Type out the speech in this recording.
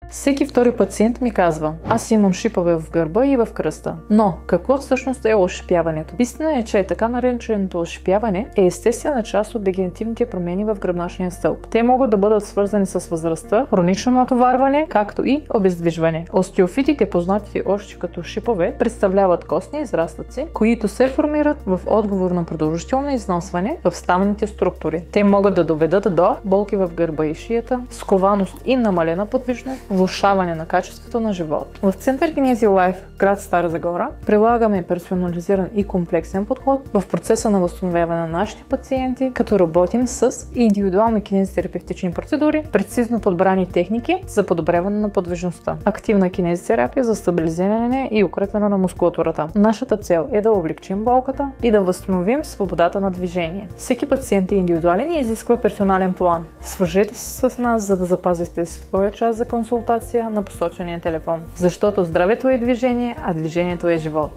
Всеки втори пациент ми казва: аз имам шипове в гърба и в кръста. Но какво всъщност е ошипяването? Истина е, че така нареченото ошипяване е естествена част от дегенеративните промени в гръбначния стълб. Те могат да бъдат свързани с възрастта, хронично натоварване, както и обездвижване. Остеофитите, познати още като шипове, представляват костни израстъци, които се формират в отговор на продължително износване в ставните структури. Те могат да доведат до болки в гърба и шията, скованост и намалена подвижност, влошаване на качеството на живот. В Център Kinesia Life, град Стара Загора, прилагаме персонализиран и комплексен подход в процеса на възстановяване на нашите пациенти, като работим с индивидуални кинезитерапевтични процедури, прецизно подбрани техники за подобряване на подвижността, активна кинезитерапия за стабилизиране и укрепване на мускулатурата. Нашата цел е да облегчим болката и да възстановим свободата на движение. Всеки пациент е индивидуален и изисква персонален план. Свържете се с нас, за да запазите своя час за консултация на посочения телефон. Защото здравето е движение, а движението е живот.